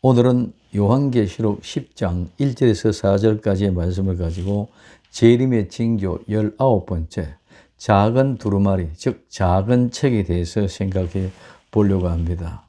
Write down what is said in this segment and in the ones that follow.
오늘은 요한계시록 10장 1절에서 4절까지의 말씀을 가지고 재림의 징조 19번째 작은 두루마리, 즉 작은 책에 대해서 생각해 보려고 합니다.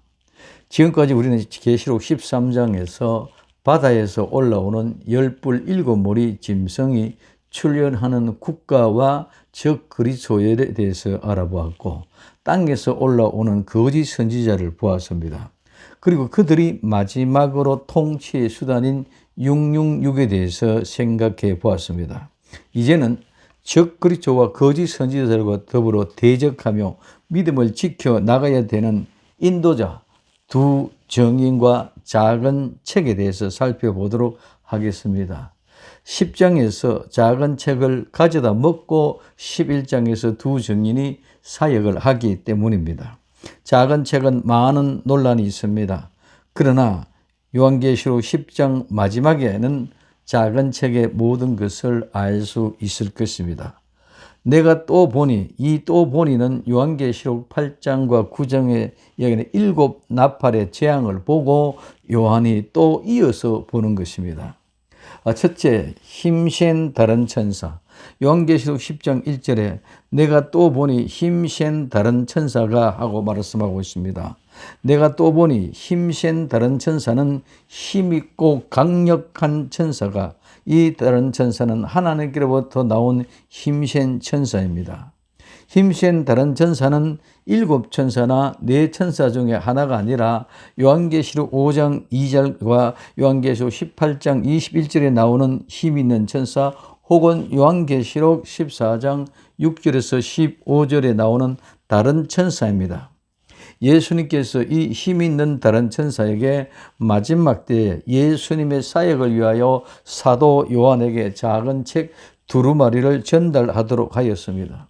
지금까지 우리는 계시록 13장에서 바다에서 올라오는 열불 7무리 짐승이 출현하는 국가와 적 그리스도에 대해서 알아보았고, 땅에서 올라오는 거짓 선지자를 보았습니다. 그리고 그들이 마지막으로 통치의 수단인 666에 대해서 생각해 보았습니다. 이제는 적 그리스도와 거짓 선지자들과 더불어 대적하며 믿음을 지켜 나가야 되는 인도자 두 정인과 작은 책에 대해서 살펴보도록 하겠습니다. 10장에서 작은 책을 가져다 먹고 11장에서 두 정인이 사역을 하기 때문입니다. 작은 책은 많은 논란이 있습니다. 그러나 요한계시록 10장 마지막에는 작은 책의 모든 것을 알 수 있을 것입니다. 내가 또 보니, 이 또 보니는 요한계시록 8장과 9장에 이야기하는 7 나팔의 재앙을 보고 요한이 또 이어서 보는 것입니다. 첫째, 힘센 다른 천사. 요한계시록 10장 1절에 내가 또 보니 힘센 다른 천사가 하고 말씀하고 있습니다. 내가 또 보니 힘센 다른 천사는 힘있고 강력한 천사가, 이 다른 천사는 하나님께로부터 나온 힘센 천사입니다. 힘센 다른 천사는 7 천사나 4 천사 중에 하나가 아니라 요한계시록 5장 2절과 요한계시록 18장 21절에 나오는 힘 있는 천사, 혹은 요한계시록 14장 6절에서 15절에 나오는 다른 천사입니다. 예수님께서 이 힘 있는 다른 천사에게 마지막 때에 예수님의 사역을 위하여 사도 요한에게 작은 책 두루마리를 전달하도록 하였습니다.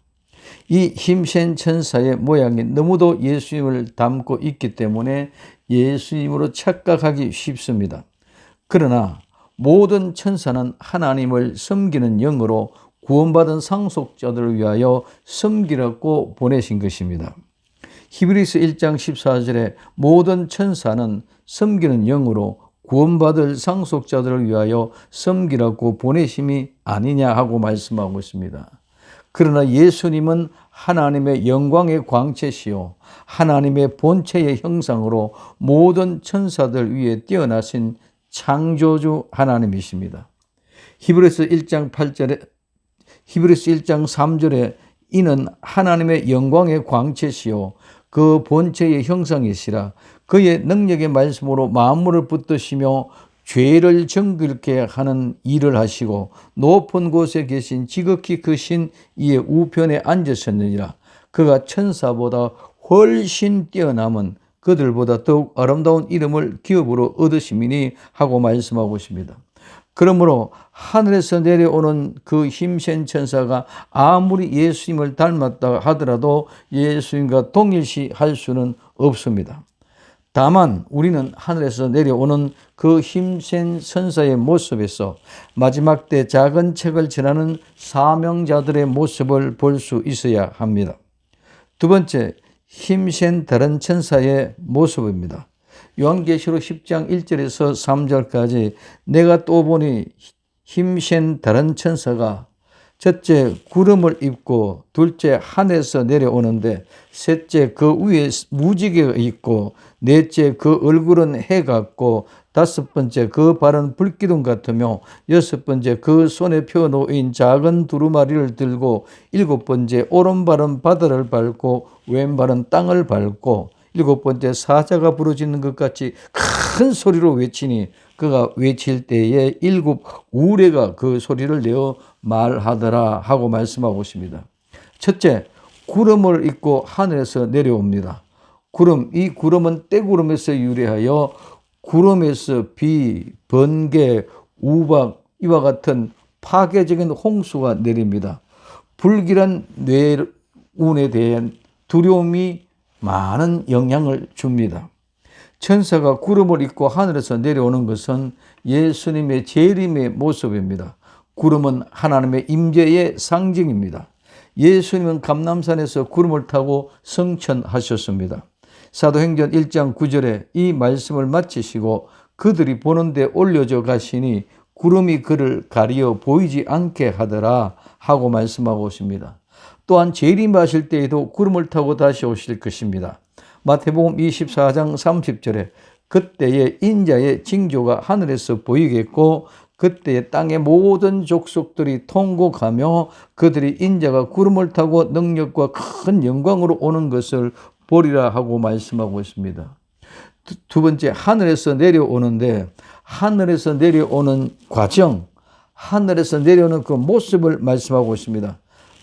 이 힘센 천사의 모양이 너무도 예수님을 닮고 있기 때문에 예수님으로 착각하기 쉽습니다. 그러나 모든 천사는 하나님을 섬기는 영으로 구원받은 상속자들을 위하여 섬기라고 보내신 것입니다. 히브리서 1장 14절에 모든 천사는 섬기는 영으로 구원받을 상속자들을 위하여 섬기라고 보내심이 아니냐 하고 말씀하고 있습니다. 그러나 예수님은 하나님의 영광의 광채시요 하나님의 본체의 형상으로 모든 천사들 위에 뛰어나신 창조주 하나님이십니다. 히브리서 1장 3절에 이는 하나님의 영광의 광채시요 그 본체의 형상이시라 그의 능력의 말씀으로 만물을 붙드시며 죄를 정결케 하는 일을 하시고 높은 곳에 계신 지극히 크신 이의 우편에 앉으셨느니라. 그가 천사보다 훨씬 뛰어남은 그들보다 더욱 아름다운 이름을 기업으로 얻으심이니 하고 말씀하고 있습니다. 그러므로 하늘에서 내려오는 그 힘센 천사가 아무리 예수님을 닮았다 하더라도 예수님과 동일시 할 수는 없습니다. 다만 우리는 하늘에서 내려오는 그 힘센 천사의 모습에서 마지막 때 작은 책을 전하는 사명자들의 모습을 볼 수 있어야 합니다. 두 번째, 힘센 다른 천사의 모습입니다. 요한계시록 10장 1절에서 3절까지 내가 또 보니 힘센 다른 천사가 첫째 구름을 입고, 둘째 하늘에서 내려오는데, 셋째 그 위에 무지개가 있고, 넷째 그 얼굴은 해 같고, 다섯 번째 그 발은 불기둥 같으며, 여섯 번째 그 손에 펴 놓인 작은 두루마리를 들고, 일곱 번째 오른발은 바다를 밟고 왼발은 땅을 밟고, 일곱 번째 사자가 부르짖는 것 같이 큰 소리로 외치니 그가 외칠 때에 7 우레가 그 소리를 내어 말하더라 하고 말씀하고 있습니다. 첫째, 구름을 입고 하늘에서 내려옵니다. 이 구름은 떼구름에서 유래하여 구름에서 비, 번개, 우박 이와 같은 파괴적인 홍수가 내립니다. 불길한 뇌운에 대한 두려움이 많은 영향을 줍니다. 천사가 구름을 입고 하늘에서 내려오는 것은 예수님의 재림의 모습입니다. 구름은 하나님의 임재의 상징입니다. 예수님은 감람산에서 구름을 타고 성천하셨습니다. 사도행전 1장 9절에 이 말씀을 마치시고 그들이 보는데 올려져 가시니 구름이 그를 가리어 보이지 않게 하더라 하고 말씀하고 있습니다. 또한 재림하실 때에도 구름을 타고 다시 오실 것입니다. 마태복음 24장 30절에 그때에 인자의 징조가 하늘에서 보이겠고 그때에 땅의 모든 족속들이 통곡하며 그들이 인자가 구름을 타고 능력과 큰 영광으로 오는 것을 보리라 하고 말씀하고 있습니다. 두 번째, 하늘에서 내려오는데 하늘에서 내려오는 과정, 하늘에서 내려오는 그 모습을 말씀하고 있습니다.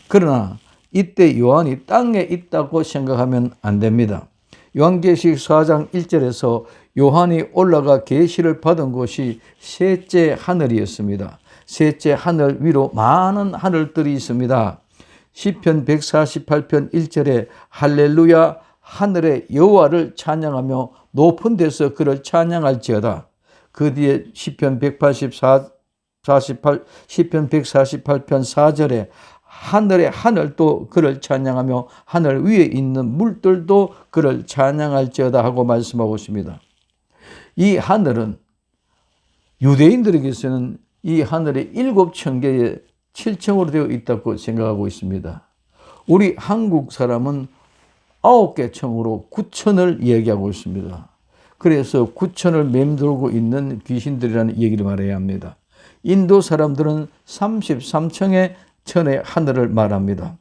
그러나 이때 요한이 땅에 있다고 생각하면 안 됩니다. 요한계시록 4장 1절에서 요한이 올라가 계시를 받은 곳이 셋째 하늘이었습니다. 셋째 하늘 위로 많은 하늘들이 있습니다. 시편 148편 1절에 할렐루야 하늘의 여호와를 찬양하며 높은 데서 그를 찬양할지어다. 그 뒤에 시편 148편 4절에 하늘의 하늘도 그를 찬양하며 하늘 위에 있는 물들도 그를 찬양할지어다 하고 말씀하고 있습니다. 이 하늘은 유대인들에게서는 이 하늘이 7,000개의 7층으로 되어 있다고 생각하고 있습니다. 우리 한국 사람은 9개 층으로 9천을 얘기하고 있습니다. 그래서 9천을 맴돌고 있는 귀신들이라는 얘기를 말해야 합니다. 인도 사람들은 33층의 천의 하늘을 말합니다.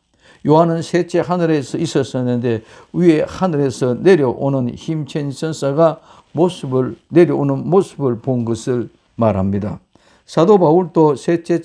요한은 셋째 하늘에서 있었었는데 위에 하늘에서 내려오는 힘찬 천사가 내려오는 모습을 본 것을 말합니다. 사도 바울도 셋째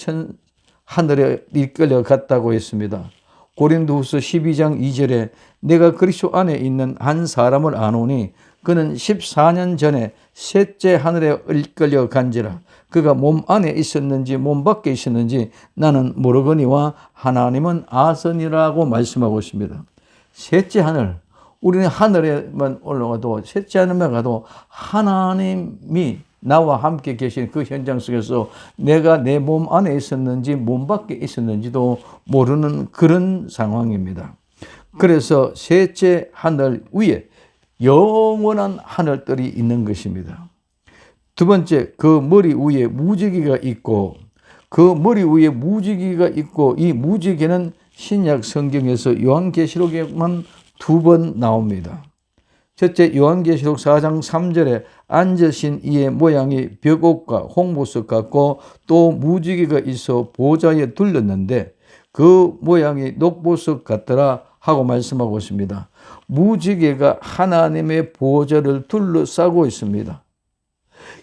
하늘에 이끌려 갔다고 했습니다. 고린도후서 12장 2절에 내가 그리스도 안에 있는 한 사람을 아노니 그는 14년 전에 셋째 하늘에 이끌려 간지라 그가 몸 안에 있었는지 몸 밖에 있었는지 나는 모르거니와 하나님은 아시니라고 말씀하고 있습니다. 셋째 하늘, 우리는 하늘에만 올라가도 셋째 하늘만 가도 하나님이 나와 함께 계신 그 현장 속에서 내가 내 몸 안에 있었는지 몸 밖에 있었는지도 모르는 그런 상황입니다. 그래서 셋째 하늘 위에 영원한 하늘들이 있는 것입니다. 두 번째, 그 머리 위에 무지개가 있고 이 무지개는 신약 성경에서 요한계시록에만 2번 나옵니다. 첫째, 요한계시록 4장 3절에 앉으신 이의 모양이 벽옥과 홍보석 같고 또 무지개가 있어 보좌에 둘렀는데 그 모양이 녹보석 같더라 하고 말씀하고 있습니다. 무지개가 하나님의 보좌를 둘러싸고 있습니다.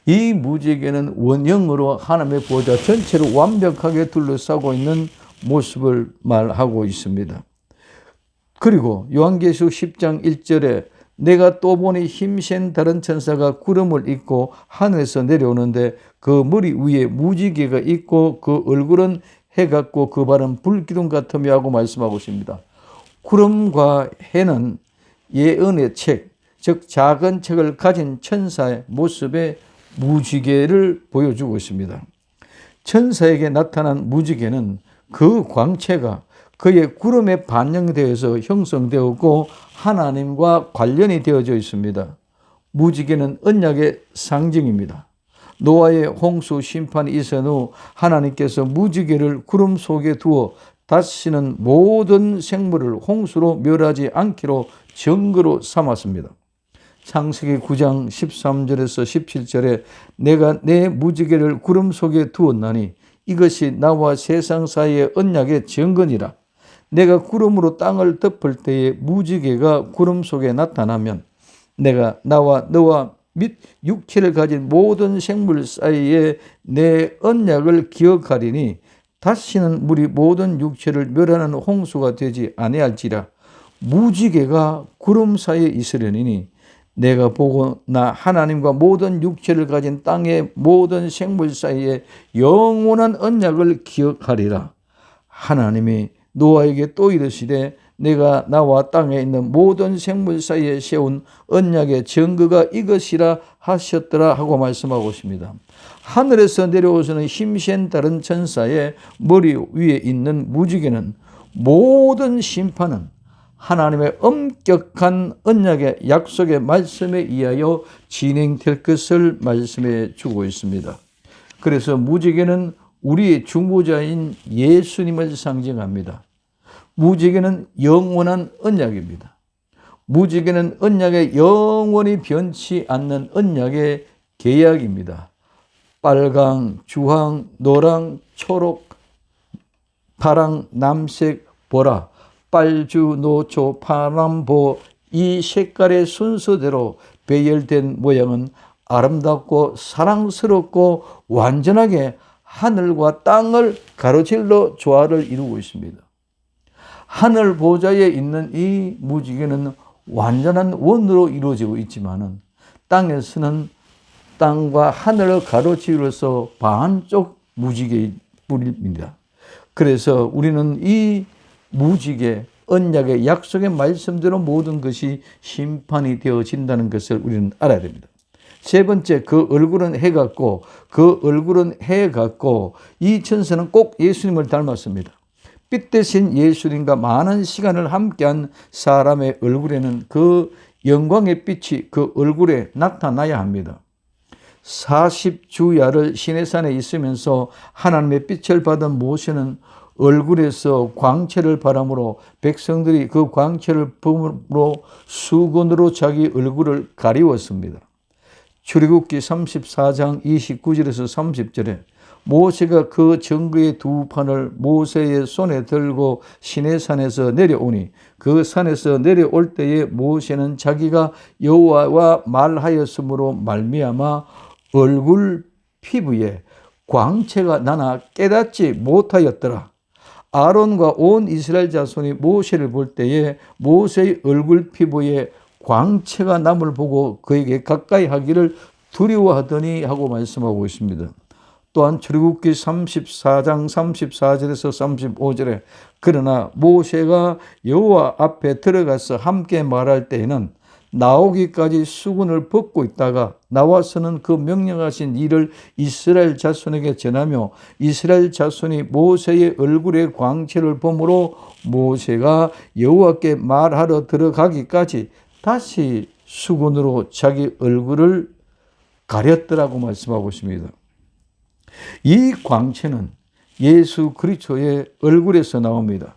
이 무지개는 원형으로 하나님의 보좌 전체를 완벽하게 둘러싸고 있는 모습을 말하고 있습니다. 그리고 요한계시록 10장 1절에 내가 또 보니 힘센 다른 천사가 구름을 입고 하늘에서 내려오는데 그 머리 위에 무지개가 있고 그 얼굴은 해 같고 그 발은 불기둥 같으며 하고 말씀하고 있습니다. 구름과 해는 예언의 책, 즉 작은 책을 가진 천사의 모습의 무지개를 보여주고 있습니다. 천사에게 나타난 무지개는 그 광채가 그의 구름에 반영되어서 형성되었고 하나님과 관련이 되어져 있습니다. 무지개는 언약의 상징입니다. 노아의 홍수 심판이 있은 후 하나님께서 무지개를 구름 속에 두어 다시는 모든 생물을 홍수로 멸하지 않기로 증거로 삼았습니다. 창세기 9장 13절에서 17절에 내가 내 무지개를 구름 속에 두었나니 이것이 나와 세상 사이의 언약의 증거니라. 내가 구름으로 땅을 덮을 때에 무지개가 구름 속에 나타나면 내가 나와 너와 및 육체를 가진 모든 생물 사이에 내 언약을 기억하리니 다시는 물이 모든 육체를 멸하는 홍수가 되지 아니할지라. 무지개가 구름 사이에 있으려니 내가 보고 나 하나님과 모든 육체를 가진 땅의 모든 생물 사이에 영원한 언약을 기억하리라. 하나님이 노아에게 또 이르시되 내가 나와 땅에 있는 모든 생물 사이에 세운 언약의 증거가 이것이라 하셨더라 하고 말씀하고 있습니다. 하늘에서 내려오시는 힘센 다른 천사의 머리 위에 있는 무지개는 모든 심판은 하나님의 엄격한 언약의 약속의 말씀에 의하여 진행될 것을 말씀해 주고 있습니다. 그래서 무지개는 우리의 중보자인 예수님을 상징합니다. 무지개는 영원한 언약입니다. 무지개는 언약의 영원히 변치 않는 언약의 계약입니다. 빨강, 주황, 노랑, 초록, 파랑, 남색, 보라, 빨주, 노초, 파란보 이 색깔의 순서대로 배열된 모양은 아름답고 사랑스럽고 완전하게 하늘과 땅을 가로질러 조화를 이루고 있습니다. 하늘 보좌에 있는 이 무지개는 완전한 원으로 이루어지고 있지만은 땅에서는 땅과 하늘을 가로지르서 반쪽 무지개일 뿐입니다. 그래서 우리는 이 무지개 언약의 약속의 말씀대로 모든 것이 심판이 되어진다는 것을 우리는 알아야 됩니다. 세 번째, 그 얼굴은 해 같고 이 천사는 꼭 예수님을 닮았습니다. 빛 대신 예수님과 많은 시간을 함께한 사람의 얼굴에는 그 영광의 빛이 그 얼굴에 나타나야 합니다. 40주야를 시내산에 있으면서 하나님의 빛을 받은 모세는 얼굴에서 광채를 바람으로 백성들이 그 광채를 품으로 수건으로 자기 얼굴을 가리웠습니다. 출애굽기 34장 29절에서 30절에 모세가 그 증거의 두 판을 모세의 손에 들고 시내산에서 내려오니 그 산에서 내려올 때에 모세는 자기가 여호와와 말하였으므로 말미암아 얼굴 피부에 광채가 나나 깨닫지 못하였더라. 아론과 온 이스라엘 자손이 모세를 볼 때에 모세의 얼굴 피부에 광채가 남을 보고 그에게 가까이 하기를 두려워하더니 하고 말씀하고 있습니다. 또한 출애굽기 34장 34절에서 35절에 그러나 모세가 여호와 앞에 들어가서 함께 말할 때에는 나오기까지 수건을 벗고 있다가 나와서는 그 명령하신 일을 이스라엘 자손에게 전하며 이스라엘 자손이 모세의 얼굴에 광채를 보므로 모세가 여호와께 말하러 들어가기까지 다시 수건으로 자기 얼굴을 가렸더라고 말씀하고 있습니다. 이 광채는 예수 그리스도의 얼굴에서 나옵니다.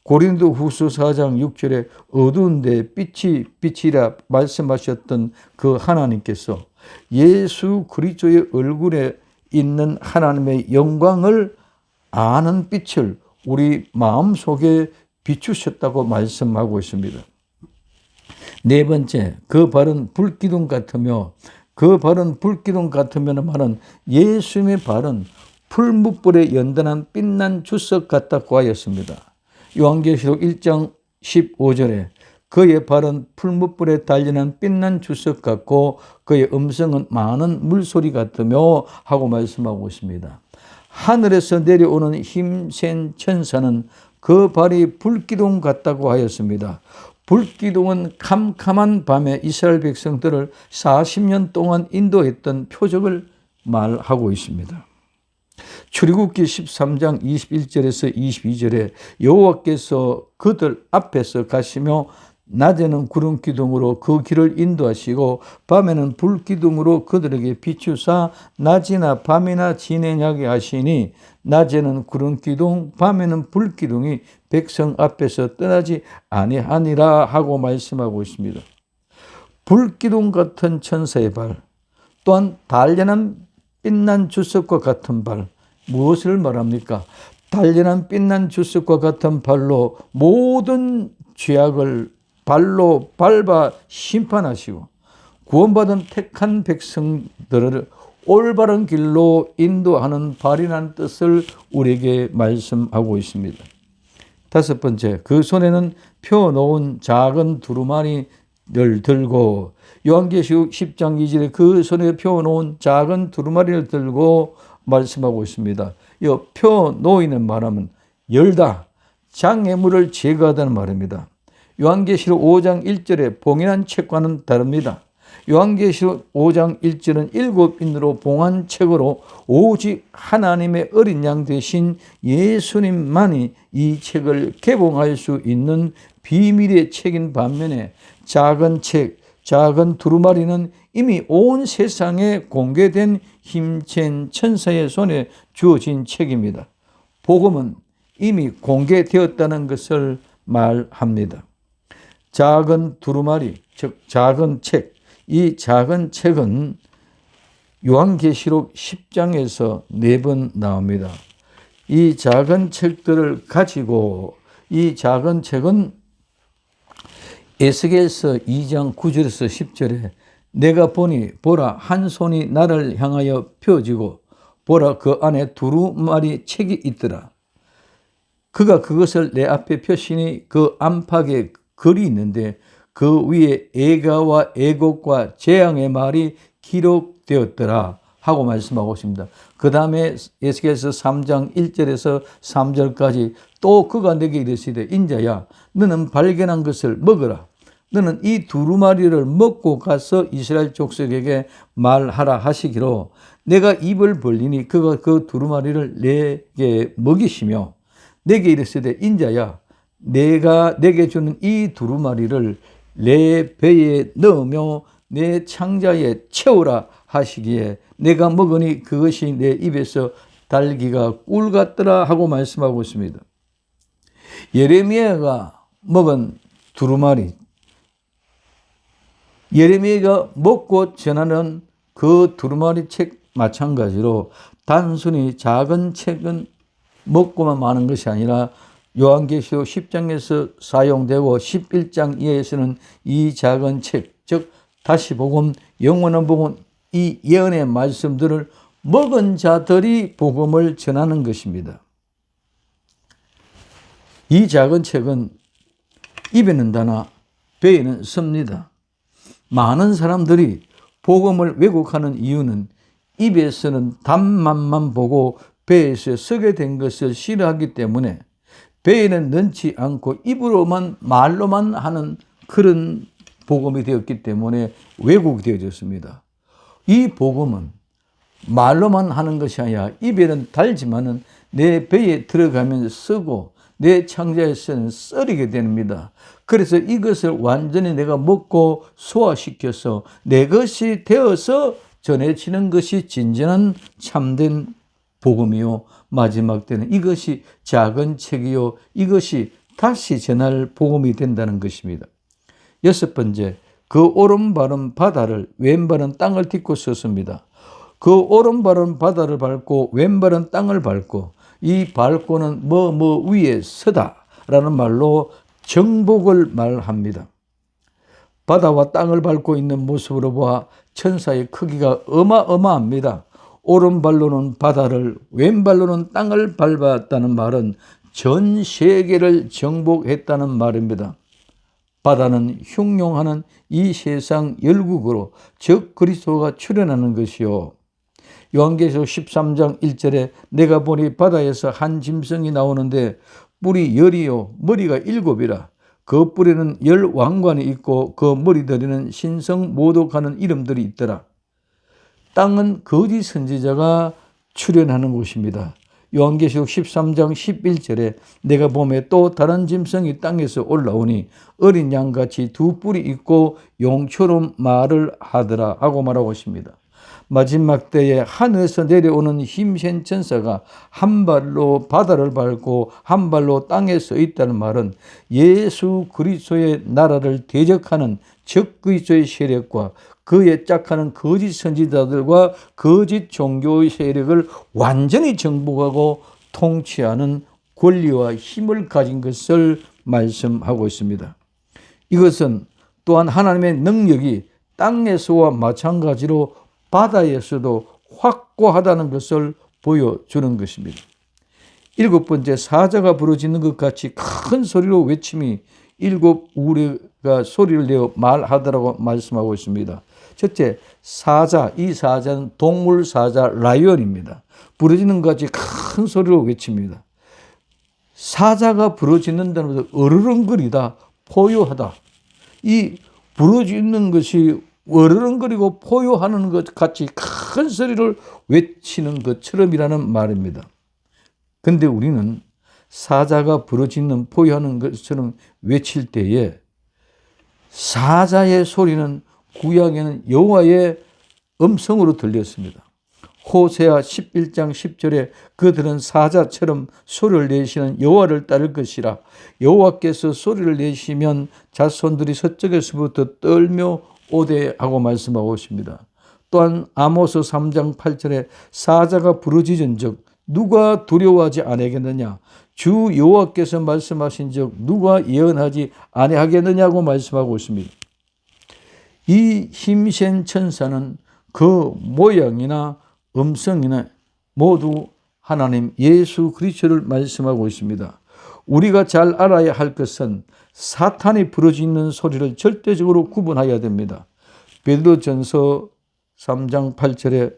고린도 후서 4장 6절에 어두운데 빛이 빛이라 말씀하셨던 그 하나님께서 예수 그리스도의 얼굴에 있는 하나님의 영광을 아는 빛을 우리 마음속에 비추셨다고 말씀하고 있습니다. 네 번째, 그 발은 불기둥 같으며 말은 예수님의 발은 풀무불에 연단한 빛난 주석 같다고 하였습니다. 요한계시록 1장 15절에 그의 발은 풀무불에 단련한 빛난 주석 같고 그의 음성은 많은 물소리 같으며 하고 말씀하고 있습니다. 하늘에서 내려오는 힘센 천사는 그 발이 불기둥 같다고 하였습니다. 불기둥은 캄캄한 밤에 이스라엘 백성들을 40년 동안 인도했던 표적을 말하고 있습니다. 출애굽기 13장 21절에서 22절에 여호와께서 그들 앞에서 가시며 낮에는 구름 기둥으로 그 길을 인도하시고 밤에는 불 기둥으로 그들에게 비추사 낮이나 밤이나 진행하게 하시니 낮에는 구름 기둥 밤에는 불 기둥이 백성 앞에서 떠나지 아니하니라 하고 말씀하고 있습니다. 불 기둥 같은 천사의 발 또한 단련한 빛난 주석과 같은 발 무엇을 말합니까? 단련한 빛난 주석과 같은 발로 모든 죄악을 발로 밟아 심판하시고 구원받은 택한 백성들을 올바른 길로 인도하는 발이라는 뜻을 우리에게 말씀하고 있습니다. 다섯 번째, 그 손에는 펴놓은 작은 두루마리를 들고 요한계시록 10장 2절에 그 손에 펴놓은 작은 두루마리를 들고 말씀하고 있습니다. 이 펴놓이는 말하면 열다, 장애물을 제거하다는 말입니다. 요한계시록 5장 1절에 봉인한 책과는 다릅니다. 요한계시록 5장 1절은 7인으로 봉한 책으로 오직 하나님의 어린 양 되신 예수님만이 이 책을 개봉할 수 있는 비밀의 책인 반면에 작은 책, 작은 두루마리는 이미 온 세상에 공개된 힘센 천사의 손에 주어진 책입니다. 복음은 이미 공개되었다는 것을 말합니다. 작은 두루마리, 즉 작은 책, 이 작은 책은 요한계시록 10장에서 4번 나옵니다. 이 작은 책들을 가지고 이 작은 책은 에스겔서 2장 9절에서 10절에 내가 보니 보라 한 손이 나를 향하여 펴지고 보라 그 안에 두루마리 책이 있더라. 그가 그것을 내 앞에 펴시니 그 안팎에 글이 있는데 그 위에 애가와 애곡과 재앙의 말이 기록되었더라 하고 말씀하고 있습니다. 그 다음에 에스겔서 3장 1절에서 3절까지 또 그가 내게 이르시되 인자야 너는 발견한 것을 먹으라. 너는 이 두루마리를 먹고 가서 이스라엘 족속에게 말하라 하시기로 내가 입을 벌리니 그가 그 두루마리를 내게 먹이시며 내게 이르시되 인자야 내가 내게 주는 이 두루마리를 내 배에 넣으며 내 창자에 채우라 하시기에 내가 먹으니 그것이 내 입에서 달기가 꿀 같더라 하고 말씀하고 있습니다. 예레미야가 먹은 두루마리, 예레미야가 먹고 전하는 그 두루마리 책 마찬가지로 단순히 작은 책은 먹고만 마는 것이 아니라 요한계시록 10장에서 사용되고 11장 이하에서는 이 작은 책, 즉 다시 복음, 영원한 복음, 이 예언의 말씀들을 먹은 자들이 복음을 전하는 것입니다. 이 작은 책은 입에는 다나 배에는 섭니다. 많은 사람들이 복음을 왜곡하는 이유는 입에서는 단맛만 보고 배에서 쓰게 된 것을 싫어하기 때문에 배에는 넣지 않고 입으로만 말로만 하는 그런 복음이 되었기 때문에 왜곡되어졌습니다. 이 복음은 말로만 하는 것이 아니라 입에는 달지만은 내 배에 들어가면 쓰고 내 창자에서는 썰이게 됩니다. 그래서 이것을 완전히 내가 먹고 소화시켜서 내 것이 되어서 전해지는 것이 진정한 참된 복음이요 마지막 때는 이것이 작은 책이요 이것이 다시 전할 복음이 된다는 것입니다. 6번째, 그 오른발은 바다를 왼발은 땅을 딛고 섰습니다. 그 오른발은 바다를 밟고 왼발은 땅을 밟고 이 밟고는 뭐 위에 서다라는 말로 정복을 말합니다. 바다와 땅을 밟고 있는 모습으로 보아 천사의 크기가 어마어마합니다. 오른발로는 바다를 왼발로는 땅을 밟았다는 말은 전 세계를 정복했다는 말입니다. 바다는 흉용하는 이 세상 열국으로 즉 그리스도가 출현하는 것이요. 요한계시록 13장 1절에 내가 보니 바다에서 한 짐승이 나오는데 뿔이 10이요 머리가 7이라. 그 뿔에는 10 왕관이 있고 그 머리들에는 신성 모독하는 이름들이 있더라. 땅은 거짓 선지자가 출현하는 곳입니다. 요한계시록 13장 11절에 내가 보매 또 다른 짐승이 땅에서 올라오니 어린 양같이 두 뿔이 있고 용처럼 말을 하더라 하고 말하고 있습니다. 마지막 때에 하늘에서 내려오는 힘센 천사가 한 발로 바다를 밟고 한 발로 땅에 서 있다는 말은 예수 그리스도의 나라를 대적하는 적그리스도의 세력과 그에 짝하는 거짓 선지자들과 거짓 종교의 세력을 완전히 정복하고 통치하는 권리와 힘을 가진 것을 말씀하고 있습니다. 이것은 또한 하나님의 능력이 땅에서와 마찬가지로 바다에서도 확고하다는 것을 보여주는 것입니다. 7번째, 사자가 부르짖는 것 같이 큰 소리로 외침이 7 우리가 소리를 내어 말하더라고 말씀하고 있습니다. 첫째, 사자, 이 사자는 동물 사자 라이언입니다. 부르짖는 것 같이 큰 소리로 외칩니다. 사자가 부르짖는다는 것은 어르렁거리다, 포효하다. 이 부르짖는 것이 어르렁거리고 포효하는 것 같이 큰 소리를 외치는 것처럼이라는 말입니다. 근데 우리는 사자가 부르짖는 포효하는 것처럼 외칠 때에 사자의 소리는 구약에는 여호와의 음성으로 들렸습니다. 호세아 11장 10절에 그들은 사자처럼 소리를 내시는 여호와를 따를 것이라. 여호와께서 소리를 내시면 자손들이 서쪽에서부터 떨며 오되 하고 말씀하고 있습니다. 또한 아모스 3장 8절에 사자가 부르짖은즉 누가 두려워하지 아니하겠느냐. 주 여호와께서 말씀하신즉 누가 예언하지 아니하겠느냐고 말씀하고 있습니다. 이 힘센 천사는 그 모양이나 음성이나 모두 하나님 예수 그리스도를 말씀하고 있습니다. 우리가 잘 알아야 할 것은 사탄이 부르짖는 소리를 절대적으로 구분해야 됩니다. 베드로전서 3장 8절에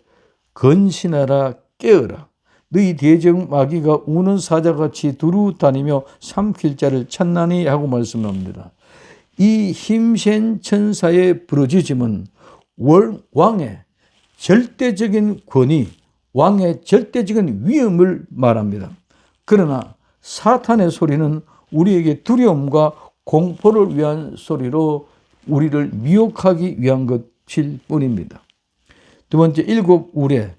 건신하라 깨어라 너희 대적 마귀가 우는 사자같이 두루 다니며 삼킬 자를 찾나니 하고 말씀합니다. 이 힘센 천사의 부르짖음은 왕의 절대적인 권위, 왕의 절대적인 위엄을 말합니다. 그러나 사탄의 소리는 우리에게 두려움과 공포를 위한 소리로 우리를 미혹하기 위한 것일 뿐입니다. 두 번째, 일곱 우레.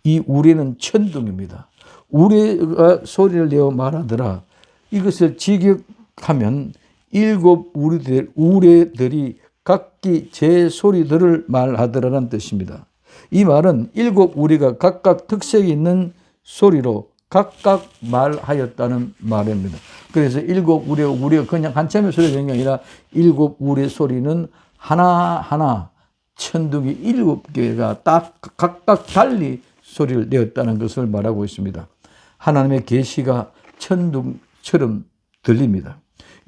이 우레는 천둥입니다. 우레가 소리를 내어 말하더라. 이것을 직역하면 일곱 우레들이 각기 제 소리들을 말하더라는 뜻입니다. 이 말은 일곱 우리가 각각 특색이 있는 소리로 각각 말하였다는 말입니다. 그래서 일곱 우리가 그냥 한참의 소리가 되는 게 아니라 일곱 우리의 소리는 하나하나 천둥이 일곱 개가 딱 각각 달리 소리를 내었다는 것을 말하고 있습니다. 하나님의 계시가 천둥처럼 들립니다.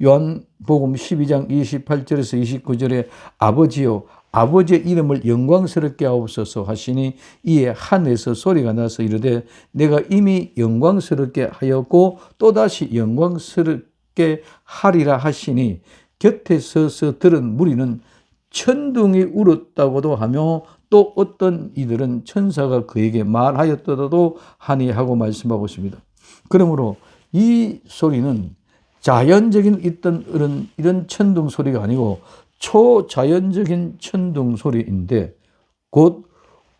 요한복음 12장 28절에서 29절에 아버지요 아버지의 이름을 영광스럽게 하옵소서 하시니 이에 하늘에서 소리가 나서 이르되 내가 이미 영광스럽게 하였고 또다시 영광스럽게 하리라 하시니 곁에 서서 들은 무리는 천둥이 울었다고도 하며 또 어떤 이들은 천사가 그에게 말하였다도 하니 하고 말씀하고 있습니다. 그러므로 이 소리는 자연적인 이런 천둥 소리가 아니고 초자연적인 천둥 소리인데 곧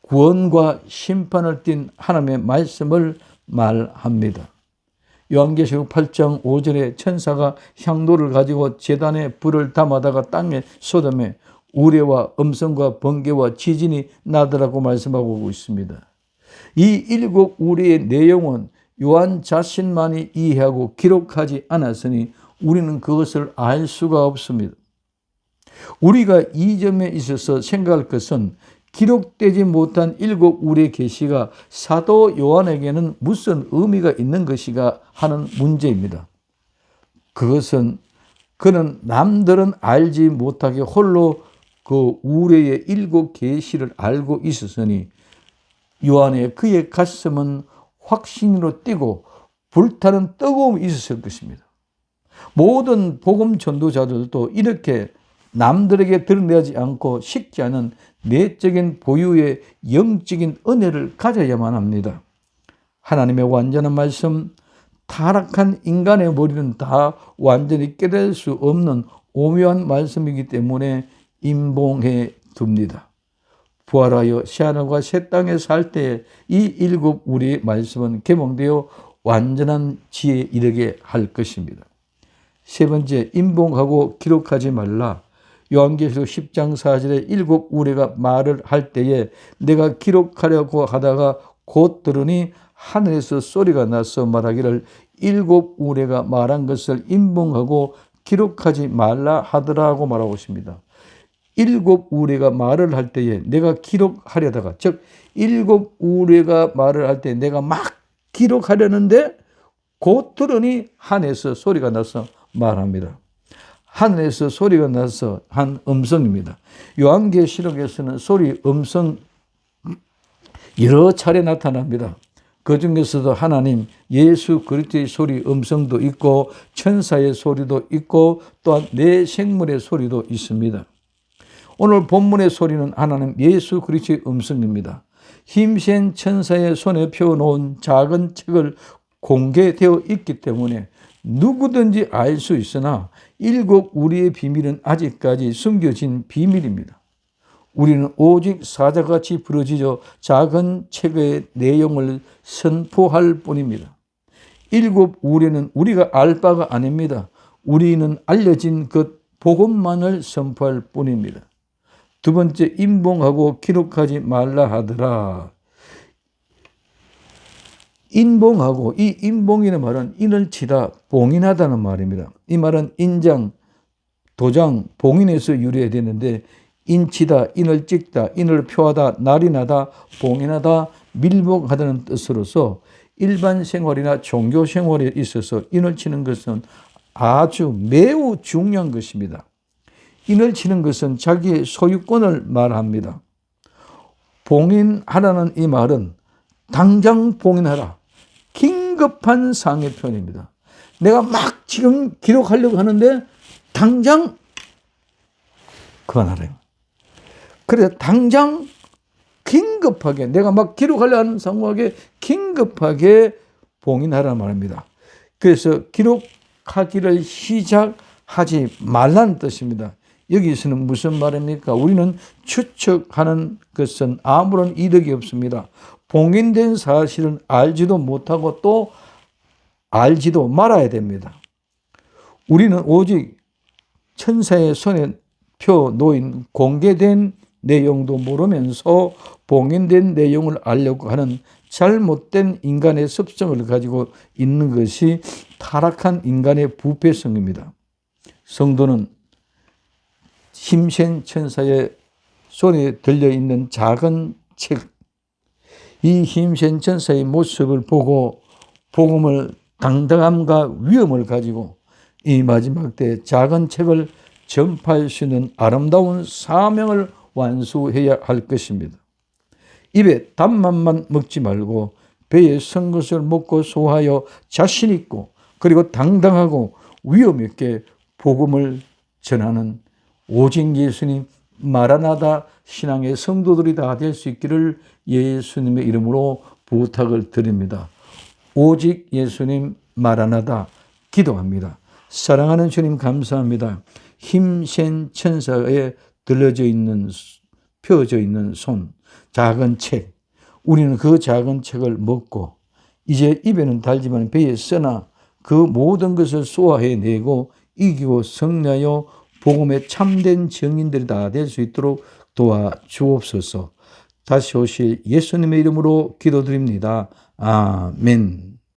구원과 심판을 띤 하나님의 말씀을 말합니다. 요한계시록 8장 5절에 천사가 향로를 가지고 제단에 불을 담아다가 땅에 쏟음에 우레와 음성과 번개와 지진이 나더라고 말씀하고 있습니다. 이 일곱 우레의 내용은 요한 자신만이 이해하고 기록하지 않았으니 우리는 그것을 알 수가 없습니다. 우리가 이 점에 있어서 생각할 것은 기록되지 못한 일곱 우리의 계시가 사도 요한에게는 무슨 의미가 있는 것이가 하는 문제입니다. 그것은 그는 남들은 알지 못하게 홀로 그 우레의 일곱 계시를 알고 있었으니 요한의 그의 가슴은 확신으로 뛰고 불타는 뜨거움이 있었을 것입니다. 모든 복음 전도자들도 이렇게 남들에게 드러내지 않고 식지 않은 내적인 보유의 영적인 은혜를 가져야만 합니다. 하나님의 완전한 말씀, 타락한 인간의 머리는 다 완전히 깨달을 수 없는 오묘한 말씀이기 때문에 임봉해 둡니다. 부활하여 새하늘과 새 땅에 살 때 이 일곱 우리의 말씀은 계몽되어 완전한 지혜에 이르게 할 것입니다. 세 번째, 임봉하고 기록하지 말라. 요한계시록 10장 4절에 일곱 우레가 말을 할 때에 내가 기록하려고 하다가 곧 들으니 하늘에서 소리가 나서 말하기를 일곱 우레가 말한 것을 임봉하고 기록하지 말라 하더라고 말하고 있습니다. 일곱 우레가 말을 할 때에 내가 기록하려다가, 즉 일곱 우레가 말을 할 때 내가 막 기록하려는데 곧 들으니 하늘에서 소리가 나서 말합니다. 하늘에서 소리가 나서 한 음성입니다. 요한계시록에서는 소리, 음성 여러 차례 나타납니다. 그 중에서도 하나님 예수 그리스도의 소리, 음성도 있고 천사의 소리도 있고 또한 내 생물의 소리도 있습니다. 오늘 본문의 소리는 하나님 예수 그리스도의 음성입니다. 힘센 천사의 손에 펴놓은 작은 책을 공개되어 있기 때문에 누구든지 알 수 있으나 일곱 우리의 비밀은 아직까지 숨겨진 비밀입니다. 우리는 오직 사자같이 부러지죠 작은 책의 내용을 선포할 뿐입니다. 일곱 우리는 우리가 알 바가 아닙니다. 우리는 알려진 그 복음만을 선포할 뿐입니다. 두 번째, 인봉하고 기록하지 말라 하더라. 인봉하고, 이 인봉이라는 말은 인을 치다, 봉인하다는 말입니다. 이 말은 인장, 도장, 봉인에서 유래해야 되는데 인치다, 인을 찍다, 인을 표하다, 날인하다, 봉인하다, 밀봉하다는 뜻으로서 일반 생활이나 종교 생활에 있어서 인을 치는 것은 아주 매우 중요한 것입니다. 인을 치는 것은 자기의 소유권을 말합니다. 봉인하라는 이 말은 당장 봉인하라. 긴급한 상의 표현입니다. 내가 막 지금 기록하려고 하는데 당장 그만하래요. 그래서 당장 긴급하게 내가 막 기록하려고 하는 상황에 긴급하게 봉인하라는 말입니다. 그래서 기록하기를 시작하지 말라는 뜻입니다. 여기서는 무슨 말입니까? 우리는 추측하는 것은 아무런 이득이 없습니다. 봉인된 사실은 알지도 못하고 또 알지도 말아야 됩니다. 우리는 오직 천사의 손에 펴 놓인 공개된 내용도 모르면서 봉인된 내용을 알려고 하는 잘못된 인간의 습성을 가지고 있는 것이 타락한 인간의 부패성입니다. 성도는 힘센 천사의 손에 들려있는 작은 책, 이 힘센 천사의 모습을 보고 복음을 당당함과 위엄을 가지고 이 마지막 때 작은 책을 전파할 수 있는 아름다운 사명을 완수해야 할 것입니다. 입에 단맛만 먹지 말고 배에 선 것을 먹고 소화하여 자신 있고 그리고 당당하고 위엄 있게 복음을 전하는 오직 예수님 마라나다 신앙의 성도들이 다 될 수 있기를 예수님의 이름으로 부탁을 드립니다. 오직 예수님 마라나다 기도합니다. 사랑하는 주님 감사합니다. 힘센 천사에 펴져 있는 손, 작은 책. 우리는 그 작은 책을 먹고 이제 입에는 달지만 배에 써나 그 모든 것을 소화해내고 이기고 승리하여 복음의 참된 증인들이 다 될 수 있도록 도와주옵소서. 다시 오실 예수님의 이름으로 기도드립니다. 아멘.